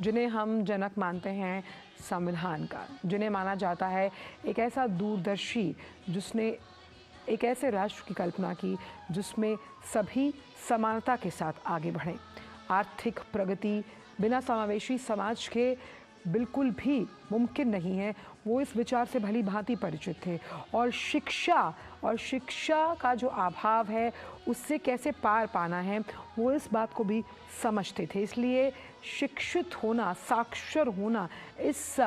जिन्हें हम जनक मानते हैं संविधान का, जिन्हें माना जाता है एक ऐसा दूरदर्शी जिसने एक ऐसे राष्ट्र की कल्पना की जिसमें सभी समानता के साथ आगे बढ़ें। आर्थिक प्रगति बिना समावेशी समाज के बिल्कुल भी मुमकिन नहीं है। वो इस विचार से भली भांति परिचित थे और शिक्षा का जो अभाव है उससे कैसे पार पाना है वो इस बात को भी समझते थे। इसलिए शिक्षित होना, साक्षर होना, इस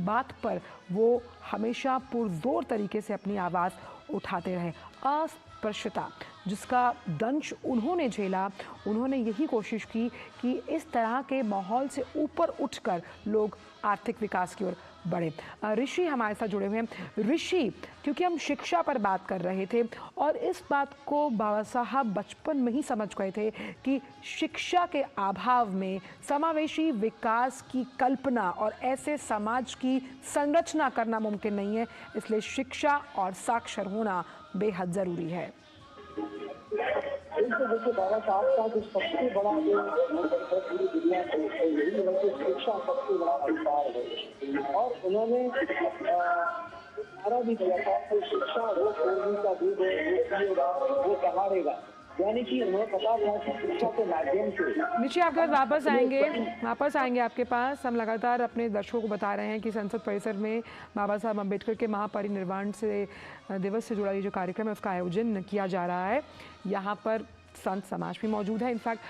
बात पर वो हमेशा पुरजोर तरीके से अपनी आवाज़ उठाते रहे। अस्पृश्यता जिसका दंश उन्होंने झेला, उन्होंने यही कोशिश की कि इस तरह के माहौल से ऊपर उठकर लोग आर्थिक विकास की ओर बढ़े। ऋषि हमारे साथ जुड़े हुए हैं। ऋषि, क्योंकि हम शिक्षा पर बात कर रहे थे और इस बात को बाबा साहब बचपन में ही समझ गए थे कि शिक्षा के अभाव में समावेशी विकास की कल्पना और ऐसे समाज की संरचना करना मुमकिन नहीं है। इसलिए शिक्षा और साक्षर होना बेहद ज़रूरी है। देखिए बाबा साहब का जो सबसे बड़ा जो पूरी दुनिया को यही है कि शिक्षा सबसे बड़ा अधिकार है और उन्होंने नारा भी दिया था कि शिक्षा वो सोने का दूध है, वो पिएगा वो सहारेगा। यानी कि उन्हें पता था कि शिक्षा के माध्यम से। नीचे आपके पास वापस आएंगे आपके पास। हम लगातार अपने दर्शकों को बता रहे हैं कि संसद परिसर में बाबा साहब अम्बेडकर के महापरिनिर्वाण से दिवस से जुड़ा ये जो कार्यक्रम है उसका आयोजन किया जा रहा है। यहाँ पर संत समाज भी मौजूद है। इनफैक्ट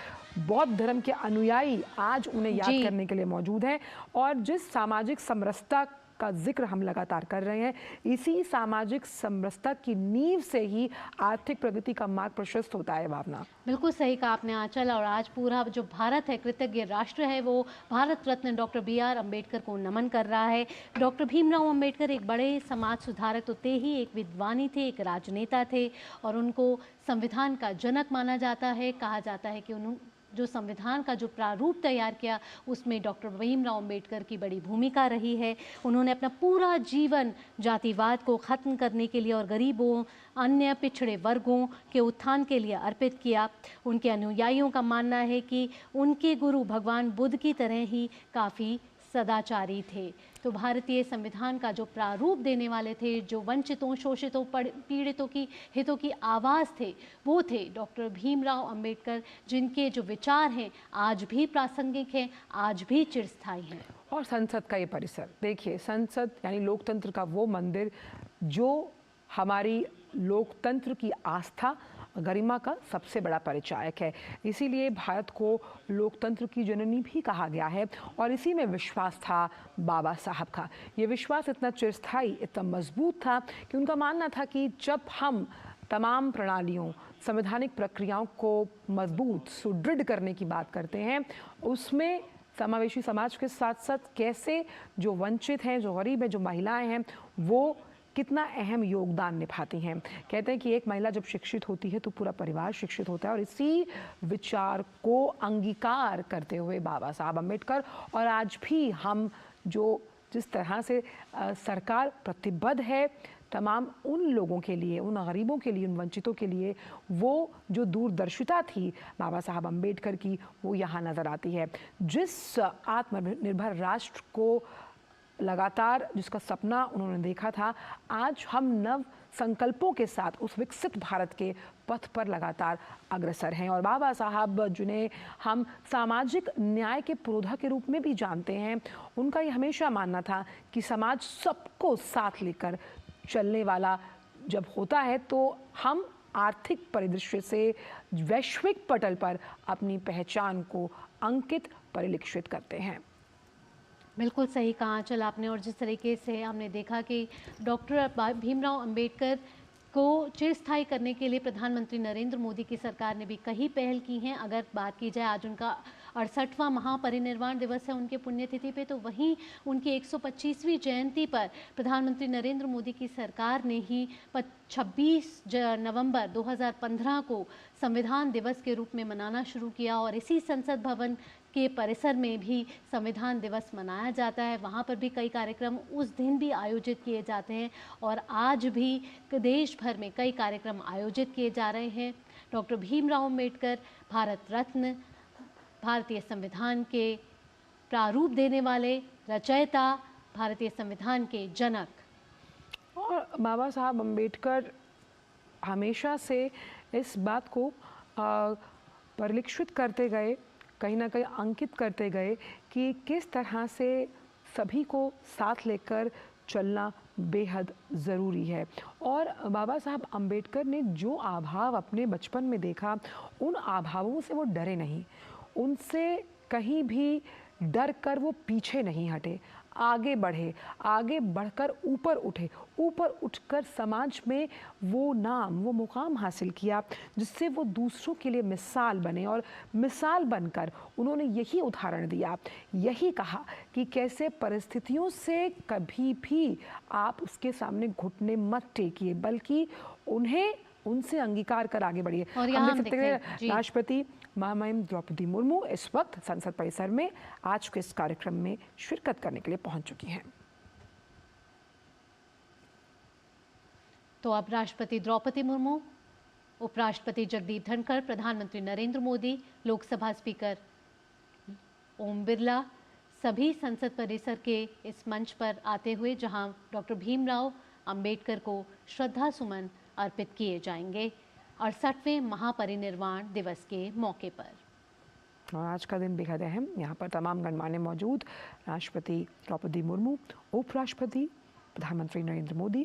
बौद्ध धर्म के अनुयायी आज उन्हें याद करने के लिए मौजूद हैं और जिस सामाजिक समरसता का जिक्र हम लगातार कर रहे हैं, इसी सामाजिक समरसता की नींव से ही आर्थिक प्रगति का मार्ग प्रशस्त होता है। भावना, बिल्कुल सही कहा आपने आंचल। और आज पूरा जो भारत है, कृतज्ञ राष्ट्र है, वो भारत रत्न डॉक्टर BR अम्बेडकर को नमन कर रहा है। डॉक्टर भीमराव अम्बेडकर एक बड़े समाज सुधारक तो थे ही, एक विद्वानी थे, एक राजनेता थे और उनको संविधान का जनक माना जाता है। कहा जाता है कि उन्होंने जो संविधान का जो प्रारूप तैयार किया उसमें डॉक्टर भीमराव अम्बेडकर की बड़ी भूमिका रही है। उन्होंने अपना पूरा जीवन जातिवाद को ख़त्म करने के लिए और गरीबों, अन्य पिछड़े वर्गों के उत्थान के लिए अर्पित किया। उनके अनुयायियों का मानना है कि उनके गुरु भगवान बुद्ध की तरह ही काफ़ी सदाचारी थे। तो भारतीय संविधान का जो प्रारूप देने वाले थे, जो वंचितों, शोषितों, पीड़ितों की हितों की आवाज़ थे, वो थे डॉक्टर भीमराव अम्बेडकर, जिनके जो विचार हैं आज भी प्रासंगिक हैं, आज भी चिरस्थायी हैं। और संसद का ये परिसर देखिए, संसद यानी लोकतंत्र का वो मंदिर जो हमारी लोकतंत्र की आस्था, गरिमा का सबसे बड़ा परिचायक है। इसीलिए भारत को लोकतंत्र की जननी भी कहा गया है और इसी में विश्वास था बाबा साहब का। ये विश्वास इतना चिरस्थायी, इतना मजबूत था कि उनका मानना था कि जब हम तमाम प्रणालियों, संवैधानिक प्रक्रियाओं को मजबूत, सुदृढ़ करने की बात करते हैं, उसमें समावेशी समाज के साथ साथ कैसे जो वंचित हैं, जो गरीब हैं, जो महिलाएं हैं, वो कितना अहम योगदान निभाती हैं। कहते हैं कि एक महिला जब शिक्षित होती है तो पूरा परिवार शिक्षित होता है और इसी विचार को अंगीकार करते हुए बाबा साहब अम्बेडकर और आज भी हम जो जिस तरह से सरकार प्रतिबद्ध है तमाम उन लोगों के लिए, उन गरीबों के लिए, उन वंचितों के लिए, वो जो दूरदर्शिता थी बाबा साहब अम्बेडकर की, वो यहाँ नज़र आती है। जिस आत्मनिर्भर राष्ट्र को लगातार जिसका सपना उन्होंने देखा था, आज हम नव संकल्पों के साथ उस विकसित भारत के पथ पर लगातार अग्रसर हैं। और बाबा साहब जिन्हें हम सामाजिक न्याय के पुरोधा के रूप में भी जानते हैं, उनका ये हमेशा मानना था कि समाज सबको साथ लेकर चलने वाला जब होता है तो हम आर्थिक परिदृश्य से वैश्विक पटल पर अपनी पहचान को अंकित परिलक्षित करते हैं। बिल्कुल सही कहा आंचल आपने। और जिस तरीके से हमने देखा कि डॉक्टर भीमराव अम्बेडकर को चिरस्थायी करने के लिए प्रधानमंत्री नरेंद्र मोदी की सरकार ने भी कई पहल की हैं। अगर बात की जाए, आज उनका 68वां महापरिनिर्वाण दिवस है उनके पुण्यतिथि पे, तो वहीं उनकी 125वीं जयंती पर प्रधानमंत्री नरेंद्र मोदी की सरकार ने ही 26 नवंबर 2015 को संविधान दिवस के रूप में मनाना शुरू किया और इसी संसद भवन के परिसर में भी संविधान दिवस मनाया जाता है। वहाँ पर भी कई कार्यक्रम उस दिन भी आयोजित किए जाते हैं और आज भी देश भर में कई कार्यक्रम आयोजित किए जा रहे हैं। डॉक्टर भीमराव अम्बेडकर भारत रत्न, भारतीय संविधान के प्रारूप देने वाले, रचयिता, भारतीय संविधान के जनक। और बाबा साहब अम्बेडकर हमेशा से इस बात को परिलक्षित करते गए, कहीं ना कहीं अंकित करते गए कि किस तरह से सभी को साथ लेकर चलना बेहद ज़रूरी है। और बाबा साहब अम्बेडकर ने जो आभाव अपने बचपन में देखा, उन आभावों से वो डरे नहीं, उनसे कहीं भी डर कर वो पीछे नहीं हटे, आगे बढ़े, आगे बढ़कर ऊपर उठे, ऊपर उठकर समाज में वो नाम, वो मुकाम हासिल किया जिससे वो दूसरों के लिए मिसाल बने। और मिसाल बनकर उन्होंने यही उदाहरण दिया, यही कहा कि कैसे परिस्थितियों से कभी भी आप उसके सामने घुटने मत टेकिए, बल्कि उन्हें उनसे अंगीकार कर आगे बढ़िए। और हम यहाँ देख हम सकते देखते हैं हैं, जी। राष्ट्रपति महामहिम द्रौपदी मुर्मू इस वक्त संसद परिसर में आज के इस कार्यक्रम में शिरकत करने के लिए पहुंच चुकी हैं। तो अब राष्ट्रपति द्रौपदी मुर्मू, उपराष्ट्रपति जगदीप धनखड़, प्रधानमंत्री नरेंद्र मोदी, लोकसभा स्पीकर ओम बिरला सभी संसद परिसर के इस मंच पर आते हुए जहां डॉक्टर भीमराव अंबेडकर को श्रद्धा सुमन अर्पित किए जाएंगे 68वें महापरिनिर्वाण दिवस के मौके पर। और आज का दिन बेहद अहम, यहाँ पर तमाम गणमान्य मौजूद, राष्ट्रपति द्रौपदी मुर्मू, उपराष्ट्रपति प्रधानमंत्री नरेंद्र मोदी,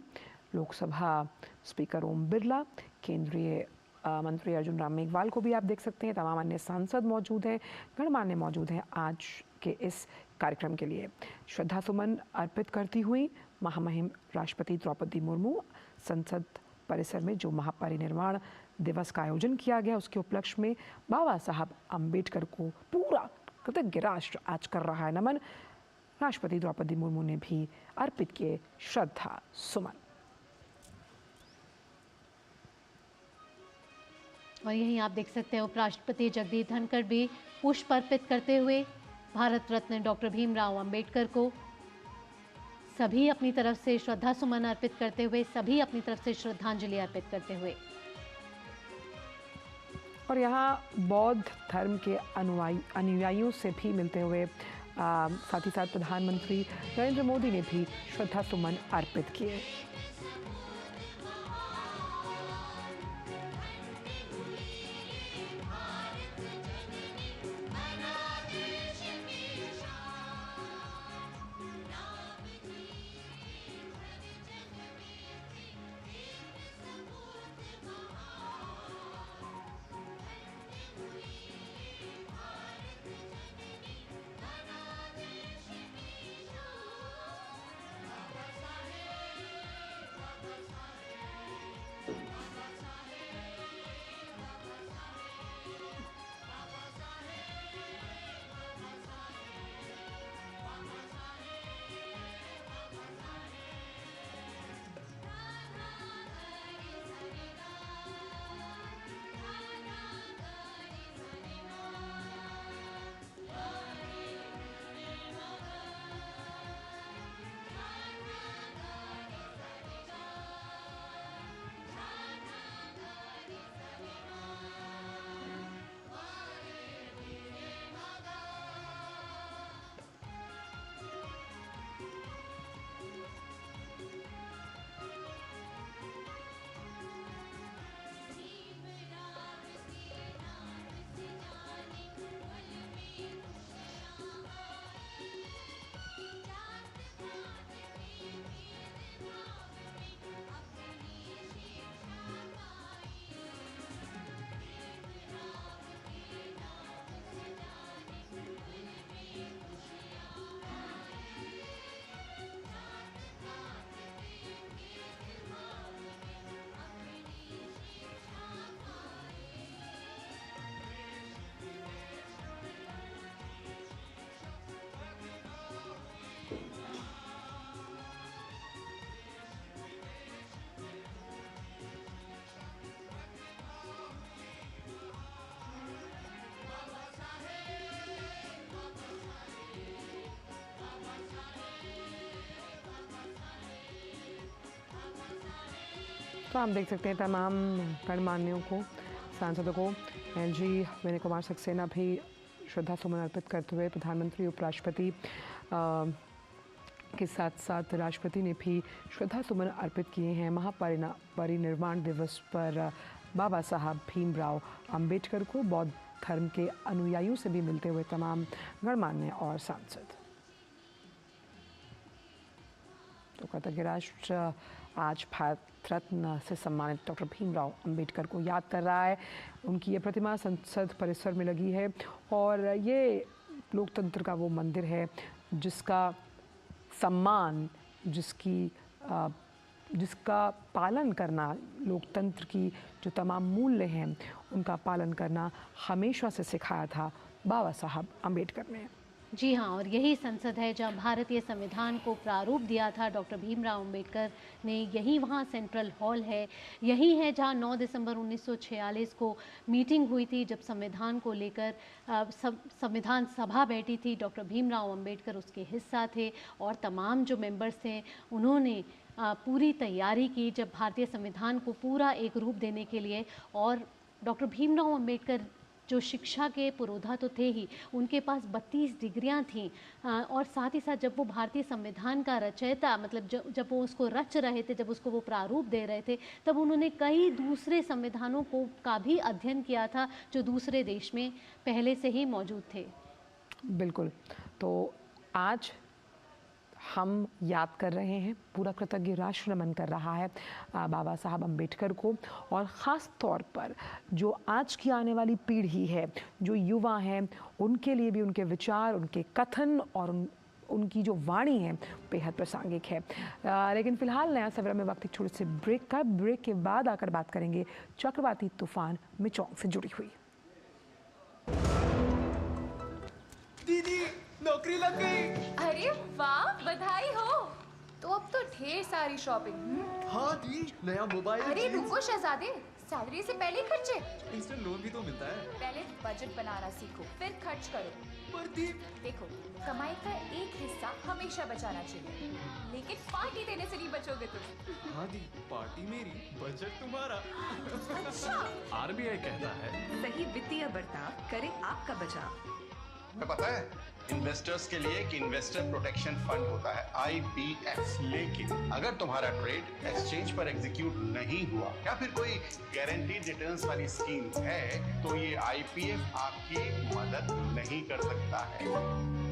लोकसभा स्पीकर ओम बिरला, केंद्रीय मंत्री अर्जुन राम मेघवाल को भी आप देख सकते हैं, तमाम अन्य सांसद मौजूद हैं, गणमान्य मौजूद हैं आज के इस कार्यक्रम के लिए। श्रद्धा सुमन अर्पित करती हुई महामहिम राष्ट्रपति द्रौपदी मुर्मू संसद परिसर में जो महापरिनिर्वाण दिवस का आयोजन किया गया उसके उपलक्ष्य में बाबा साहब अम्बेडकर को पूरा कृतज्ञ राष्ट्र आज कर रहा है नमन। राष्ट्रपति द्रौपदी मुर्मू ने भी अर्पित किए श्रद्धा सुमन। और यहीं आप देख सकते हैं उपराष्ट्रपति जगदीप धनखड़ भी पुष्प अर्पित करते हुए भारत रत्न डॉक्टर भीमराव अंबेडकर को सभी अपनी तरफ से श्रद्धा सुमन अर्पित करते हुए, सभी अपनी तरफ से श्रद्धांजलि अर्पित करते हुए। और यहाँ बौद्ध धर्म के अनुयायियों से भी मिलते हुए साथ ही साथ प्रधानमंत्री नरेंद्र मोदी ने भी श्रद्धा सुमन अर्पित किए। तो हम देख सकते हैं तमाम गणमान्यों को, सांसदों को, एलजी विनय कुमार सक्सेना भी श्रद्धा सुमन अर्पित करते हुए प्रधानमंत्री उपराष्ट्रपति के साथ साथ राष्ट्रपति ने भी श्रद्धा सुमन अर्पित किए हैं। महापरिनिर्वाण दिवस पर बाबा साहब भीमराव अंबेडकर को बौद्ध धर्म के अनुयायियों से भी मिलते हुए तमाम गणमान्य और सांसद। तो कृतज्ञ राष्ट्र आज भारत रत्न से सम्मानित डॉक्टर भीमराव अंबेडकर को याद कर रहा है। उनकी ये प्रतिमा संसद परिसर में लगी है और ये लोकतंत्र का वो मंदिर है जिसका सम्मान, जिसका पालन करना, लोकतंत्र की जो तमाम मूल्य हैं उनका पालन करना हमेशा से सिखाया था बाबा साहब अंबेडकर ने। जी हाँ, और यही संसद है जहाँ भारतीय संविधान को प्रारूप दिया था डॉक्टर भीमराव अंबेडकर ने। यही वहाँ सेंट्रल हॉल है। यही है जहाँ 9 दिसंबर 1946 को मीटिंग हुई थी, जब संविधान को लेकर संविधान सभा बैठी थी। डॉक्टर भीमराव अंबेडकर उसके हिस्सा थे और तमाम जो मेंबर्स थे उन्होंने पूरी तैयारी की जब भारतीय संविधान को पूरा एक रूप देने के लिए। और डॉक्टर भीमराव अंबेडकर जो शिक्षा के पुरोधा तो थे ही, उनके पास 32 डिग्रियां थीं और साथ ही साथ जब वो भारतीय संविधान का रचयिता, मतलब जब वो उसको रच रहे थे, जब उसको वो प्रारूप दे रहे थे, तब उन्होंने कई दूसरे संविधानों का भी अध्ययन किया था जो दूसरे देश में पहले से ही मौजूद थे। बिल्कुल। तो आज हम याद कर रहे हैं, पूरा कृतज्ञ राष्ट्र नमन कर रहा है बाबा साहब अंबेडकर को, और ख़ास तौर पर जो आज की आने वाली पीढ़ी है, जो युवा हैं, उनके लिए भी उनके विचार, उनके कथन और उनकी जो वाणी है बेहद प्रासंगिक है। लेकिन फ़िलहाल नया सवेरा में वक्त एक छोटे से ब्रेक का। ब्रेक के बाद आकर बात करेंगे चक्रवाती तूफान मिचोंग से जुड़ी हुई। दीदी नौकरी लग गई। अरे वाह, बधाई हो। तो अब तो ढेर सारी शॉपिंग। हाँ दी, नया मोबाइल। अरे रुको शहजादे, सैलरी से पहले खर्चे। इंस्टेंट लोन भी तो मिलता है। पहले बजट बनाना सीखो, फिर खर्च करो। पर दी, देखो, कमाई का एक हिस्सा हमेशा बचाना चाहिए, लेकिन पार्टी देने से नहीं बचोगे तुम। हाँ दी, पार्टी मेरी, बजट तुम्हारा। अच्छा, आरबीआई कहता है सही वित्तीय बर्ताव करे आपका बचाव। तुम्हें पता है इन्वेस्टर्स के लिए कि इन्वेस्टर प्रोटेक्शन फंड होता है IPF, लेकिन अगर तुम्हारा ट्रेड एक्सचेंज पर एग्जीक्यूट नहीं हुआ या फिर कोई गारंटीड रिटर्न्स वाली स्कीम है तो ये IPF आपकी मदद नहीं कर सकता है।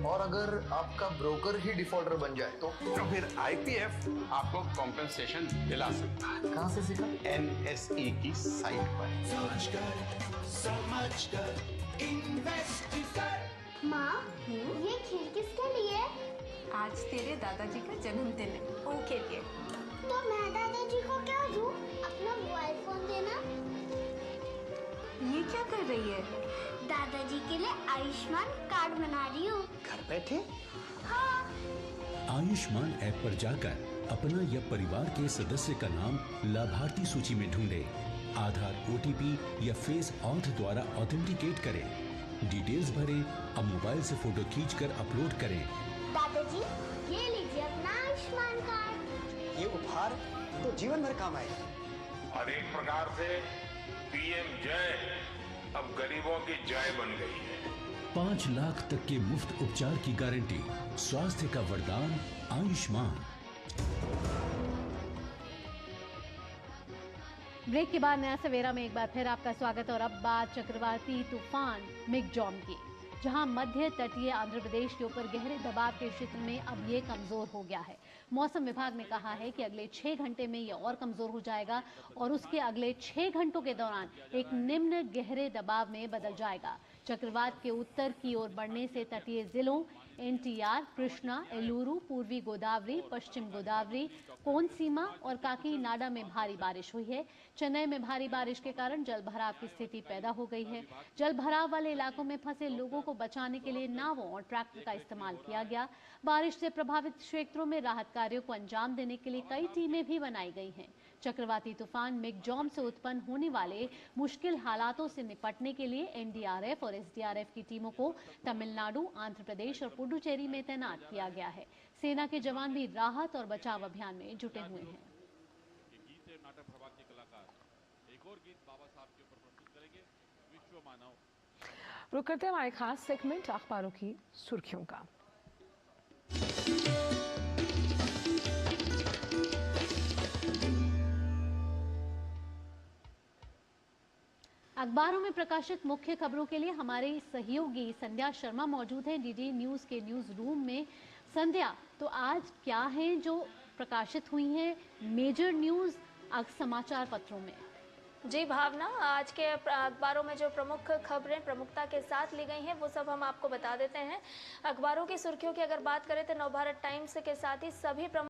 और अगर आपका ब्रोकर ही डिफॉल्टर बन जाए तो फिर IPF आपको कॉम्पेंसेशन दिला सकता है। कहाँ से सीखा? NSE की साइट पर। माँ, ये खेल किसके लिए? आज तेरे दादाजी का जन्मदिन है, ओके लिए। तो मैं दादाजी को क्या दूँ? अपना मोबाइल फोन देना। ये क्या कर रही है? दादाजी के लिए आयुष्मान कार्ड बना रही हूँ। घर बैठे? हाँ। आयुष्मान ऐप पर जाकर अपना या परिवार के सदस्य का नाम लाभार्थी सूची में ढूंढे, आधार, OTP या फेस ऑथ द्वारा ऑथेंटिकेट करें, डिटेल्स भरें, अब मोबाइल से फोटो खींचकर अपलोड करें। दादाजी, ये लीजिए अपना आयुष्मान कार्ड। ये उपहार तो जीवन भर काम आएगा। और एक प्रकार से PM जय अब गरीबों की जय बन गई है। 5 लाख तक के मुफ्त उपचार की गारंटी, स्वास्थ्य का वरदान आयुष्मान। ब्रेक के बाद नया सवेरा में एक बार फिर आपका स्वागत। और अब बात चक्रवाती तूफान मिगजॉम की, जहां मध्य तटीय आंध्र प्रदेश के ऊपर गहरे दबाव के क्षेत्र में अब ये कमजोर हो गया है। मौसम विभाग ने कहा है कि अगले 6 घंटे में ये और कमजोर हो जाएगा और उसके अगले 6 घंटों के दौरान एक निम्न गहरे दबाव में बदल जाएगा। चक्रवात के उत्तर की ओर बढ़ने से तटीय जिलों NTR, कृष्णा, एलूरू, पूर्वी गोदावरी, पश्चिम गोदावरी, कोनसीमा और काकीनाडा में भारी बारिश हुई है। चेन्नई में भारी बारिश के कारण जल भराव की स्थिति पैदा हो गई है। जल भराव वाले इलाकों में फंसे लोगों को बचाने के लिए नावों और ट्रैक्टर का इस्तेमाल किया गया। बारिश से प्रभावित क्षेत्रों में राहत कार्यों को अंजाम देने के लिए कई टीमें भी बनाई गई हैं। चक्रवाती तूफान मिगजॉम से उत्पन्न होने वाले मुश्किल हालातों से निपटने के लिए NDRF और SDRF की टीमों को तमिलनाडु, आंध्र प्रदेश और पुडुचेरी में तैनात किया गया है। सेना के जवान भी राहत और बचाव अभियान में जुटे हुए हैं। रुक करते हैं हमारे खास सेगमेंट अखबारों की सुर्खियों का। अखबारों में प्रकाशित मुख्य खबरों के लिए हमारे सहयोगी संध्या शर्मा मौजूद हैं डीडी न्यूज़ के न्यूज़ रूम में। संध्या, तो आज क्या है जो प्रकाशित हुई हैं मेजर न्यूज़ समाचार पत्रों में? जी भावना, आज के अखबारों में जो प्रमुख खबरें प्रमुखता के साथ ली गई हैं वो सब हम आपको बता देते हैं। अखबारों की सुर्खियों की अगर बात करें तो नवभारत टाइम्स के साथ ही सभी